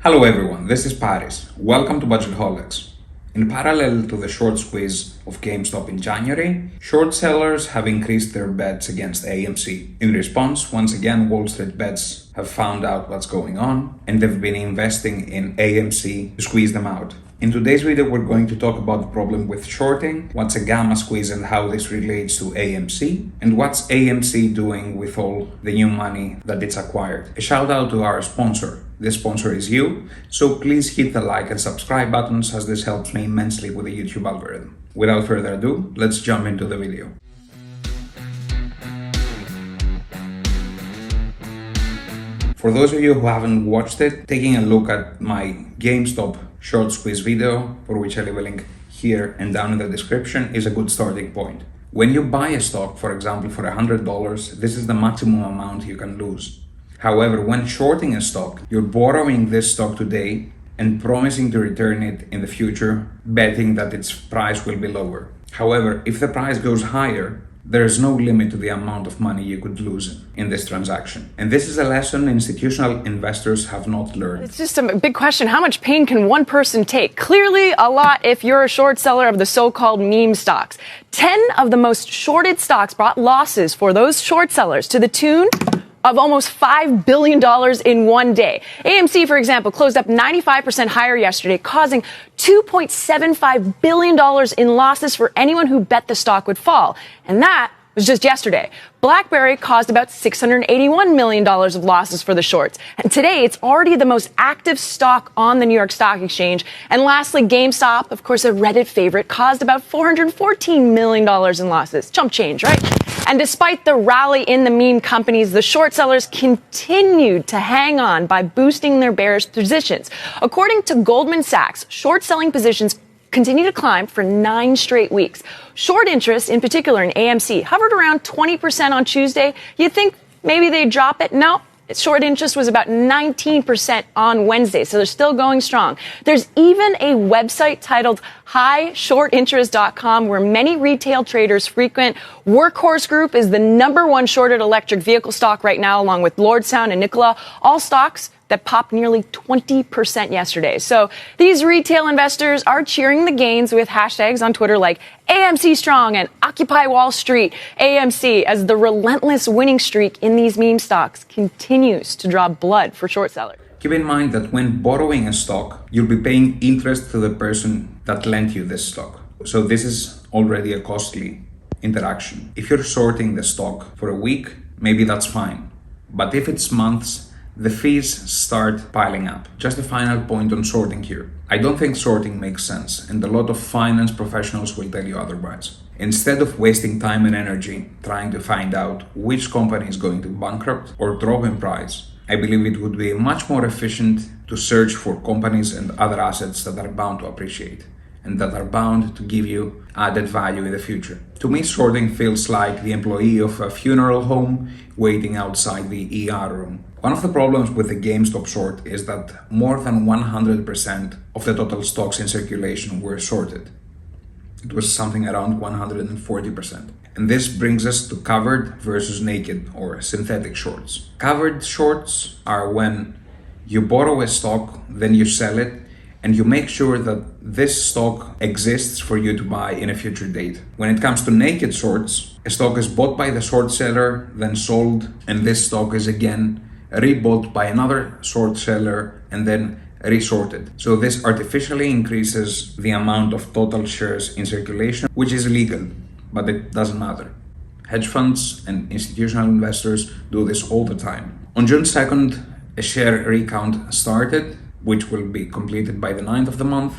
Hello everyone, this is Paris. Welcome to BudgetHolics. In parallel to the short squeeze of GameStop in January, short sellers have increased their bets against AMC. In response, once again, wallstreetbets have found out what's going on and they've been investing in AMC to squeeze them out. In today's video, we're going to talk about the problem with shorting, what's a gamma squeeze and how this relates to AMC, and what's AMC doing with all the new money that it's acquired. A shout out to our sponsor. This sponsor is you, so please hit the like and subscribe buttons as this helps me immensely with the YouTube algorithm. Without further ado, let's jump into the video. For those of you who haven't watched it, taking a look at my GameStop short squeeze video, for which I leave a link here and down in the description, is a good starting point. When you buy a stock, for example, for $100, this is the maximum amount you can lose. However, when shorting a stock, you're borrowing this stock today and promising to return it in the future, betting that its price will be lower. However, if the price goes higher, there is no limit to the amount of money you could lose in this transaction. And this is a lesson institutional investors have not learned. It's just a big question. How much pain can one person take? Clearly a lot if you're a short seller of the so-called meme stocks. 10 of the most shorted stocks brought losses for those short sellers to the tune of almost $5 billion in one day. AMC, for example, closed up 95% higher yesterday, causing $2.75 billion in losses for anyone who bet the stock would fall. And that was just yesterday. BlackBerry caused about $681 million of losses for the shorts. And today, it's already the most active stock on the New York Stock Exchange. And lastly, GameStop, of course, a Reddit favorite, caused about $414 million in losses. Chump change, right? And despite the rally in the meme companies, the short sellers continued to hang on by boosting their bearish positions. According to Goldman Sachs, short selling positions continue to climb for 9 straight weeks. Short interest, in particular in AMC, hovered around 20% on Tuesday. You'd think maybe they'd drop it. No. Short interest was about 19% on Wednesday, so they're still going strong. There's even a website titled highshortinterest.com where many retail traders frequent. Workhorse Group is the #1 shorted electric vehicle stock right now, along with Lordstown and Nikola, all stocks that popped nearly 20% yesterday. So these retail investors are cheering the gains with hashtags on Twitter like AMC Strong and Occupy Wall Street AMC as the relentless winning streak in these meme stocks continues to draw blood for short sellers. Keep in mind that when borrowing a stock, you'll be paying interest to the person that lent you this stock. So this is already a costly interaction. If you're shorting the stock for a week, maybe that's fine. But if it's months, the fees start piling up. Just a final point on sorting here. I don't think sorting makes sense, and a lot of finance professionals will tell you otherwise. Instead of wasting time and energy trying to find out which company is going to bankrupt or drop in price, I believe it would be much more efficient to search for companies and other assets that are bound to appreciate and that are bound to give you added value in the future. To me, sorting feels like the employee of a funeral home waiting outside the ER room. One of the problems with the GameStop short is that more than 100% of the total stocks in circulation were shorted. It was something around 140%. And this brings us to covered versus naked or synthetic shorts. Covered shorts are when you borrow a stock, then you sell it, and you make sure that this stock exists for you to buy in a future date. When it comes to naked shorts, a stock is bought by the short seller, then sold, and this stock is again rebought by another short seller and then resorted. So this artificially increases the amount of total shares in circulation, which is illegal, but it doesn't matter. Hedge funds and institutional investors do this all the time. On June 2nd, a share recount started, which will be completed by the 9th of the month,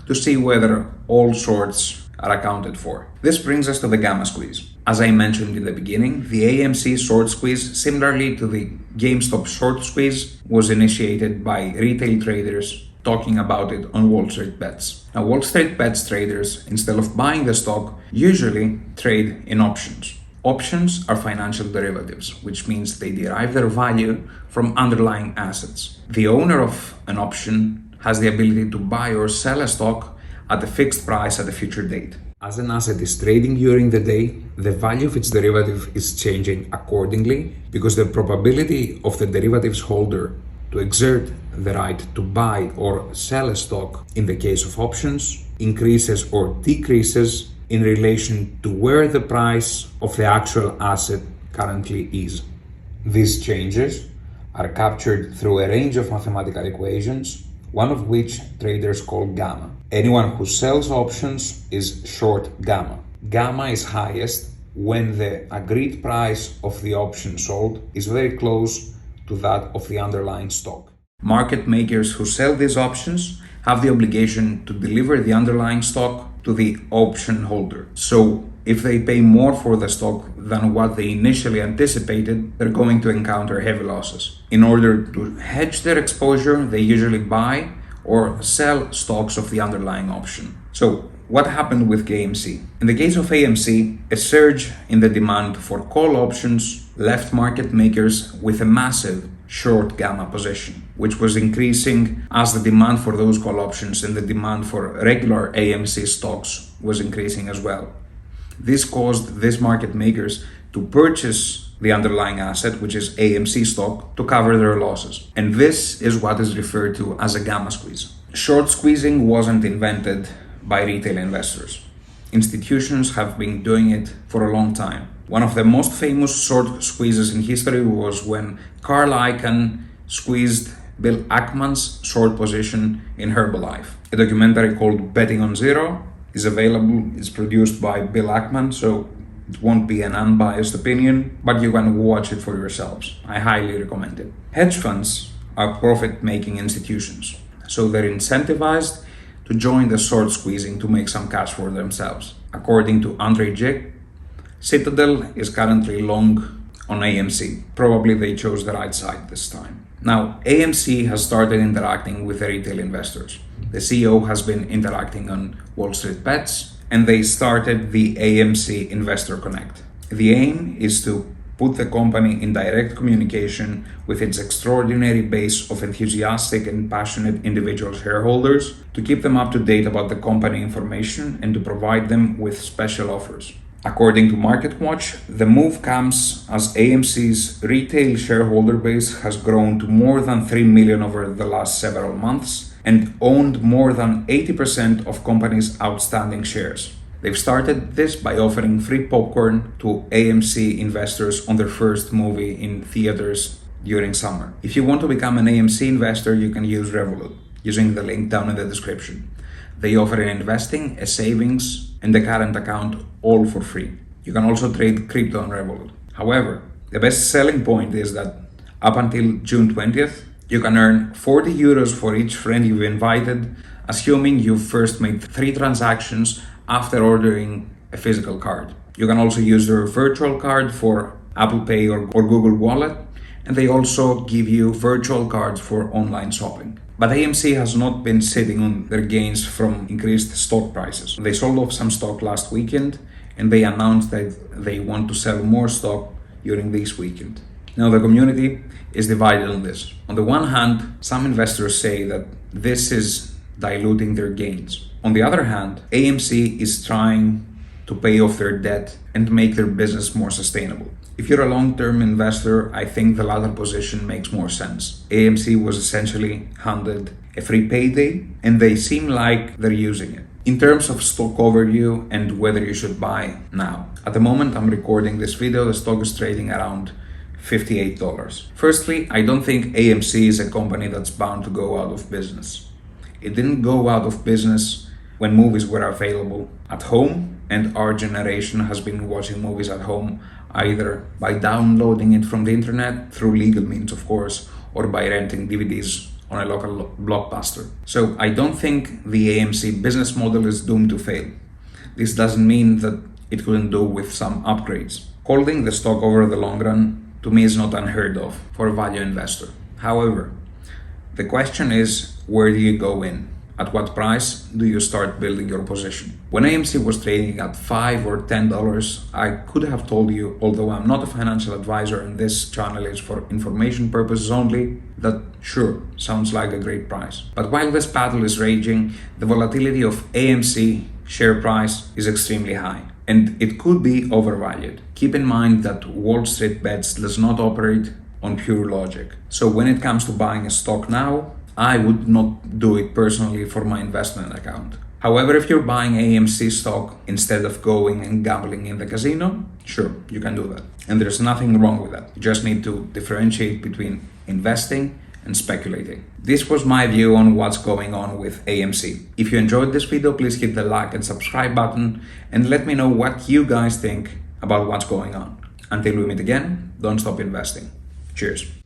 to see whether all shorts are accounted for. This brings us to the gamma squeeze. As I mentioned in the beginning, the AMC short squeeze, similarly to the GameStop short squeeze, was initiated by retail traders talking about it on wallstreetbets. Now, wallstreetbets traders, instead of buying the stock, usually trade in options. Options are financial derivatives, which means they derive their value from underlying assets. The owner of an option has the ability to buy or sell a stock at a fixed price at a future date. As an asset is trading during the day, the value of its derivative is changing accordingly because the probability of the derivative's holder to exert the right to buy or sell a stock in the case of options increases or decreases in relation to where the price of the actual asset currently is. These changes are captured through a range of mathematical equations, one of which traders call gamma. Anyone who sells options is short gamma. Gamma is highest when the agreed price of the option sold is very close to that of the underlying stock. Market makers who sell these options have the obligation to deliver the underlying stock to the option holder. So if they pay more for the stock than what they initially anticipated, they're going to encounter heavy losses. In order to hedge their exposure, they usually buy or sell stocks of the underlying option. So what happened with AMC? In the case of AMC, a surge in the demand for call options left market makers with a massive short gamma position, which was increasing as the demand for those call options and the demand for regular AMC stocks was increasing as well. This caused these market makers to purchase the underlying asset, which is AMC stock, to cover their losses. And this is what is referred to as a gamma squeeze. Short squeezing wasn't invented by retail investors. Institutions have been doing it for a long time. One of the most famous short squeezes in history was when Carl Icahn squeezed Bill Ackman's short position in Herbalife. A documentary called Betting on Zero is available. It's produced by Bill Ackman, so it won't be an unbiased opinion, but you can watch it for yourselves. I highly recommend it. Hedge funds are profit-making institutions, so they're incentivized to join the short squeezing to make some cash for themselves. According to Andre Jick, Citadel is currently long on AMC. Probably they chose the right side this time. Now, AMC has started interacting with the retail investors. The CEO has been interacting on wallstreetbets, and they started the AMC Investor Connect. The aim is to put the company in direct communication with its extraordinary base of enthusiastic and passionate individual shareholders, to keep them up to date about the company information and to provide them with special offers. According to MarketWatch, the move comes as AMC's retail shareholder base has grown to more than 3 million over the last several months and owned more than 80% of company's outstanding shares. They've started this by offering free popcorn to AMC investors on their first movie in theaters during summer. If you want to become an AMC investor, you can use Revolut using the link down in the description. They offer an investing, a savings, and a current account all for free. You can also trade crypto on Revolut. However, the best selling point is that up until June 20th, you can earn 40 euros for each friend you've invited, assuming you've first made 3 transactions after ordering a physical card. You can also use their virtual card for Apple Pay or Google Wallet, and they also give you virtual cards for online shopping. But AMC has not been sitting on their gains from increased stock prices. They sold off some stock last weekend, and they announced that they want to sell more stock during this weekend. Now, the community is divided on this. On the one hand, some investors say that this is diluting their gains. On the other hand, AMC is trying to pay off their debt and make their business more sustainable. If you're a long-term investor, I think the latter position makes more sense. AMC was essentially handed a free payday, and they seem like they're using it. In terms of stock overview and whether you should buy now. At the moment I'm recording this video, the stock is trading around $58. Firstly, I don't think AMC is a company that's bound to go out of business. It didn't go out of business when movies were available at home, and our generation has been watching movies at home either by downloading it from the internet, through legal means of course, or by renting DVDs on a local blockbuster. So I don't think the AMC business model is doomed to fail. This doesn't mean that it couldn't do with some upgrades. Holding the stock over the long run, to me, is not unheard of for a value investor. However, the question is, where do you go in? At what price do you start building your position? When AMC was trading at $5 or $10, I could have told you, although I'm not a financial advisor and this channel is for information purposes only, that sure, sounds like a great price. But while this battle is raging, the volatility of AMC share price is extremely high, and it could be overvalued. Keep in mind that wallstreetbets does not operate on pure logic. So when it comes to buying a stock now, I would not do it personally for my investment account. However, if you're buying AMC stock instead of going and gambling in the casino, sure, you can do that. And there's nothing wrong with that. You just need to differentiate between investing and speculating. This was my view on what's going on with AMC. If you enjoyed this video, please hit the like and subscribe button and let me know what you guys think about what's going on. Until we meet again, don't stop investing. Cheers.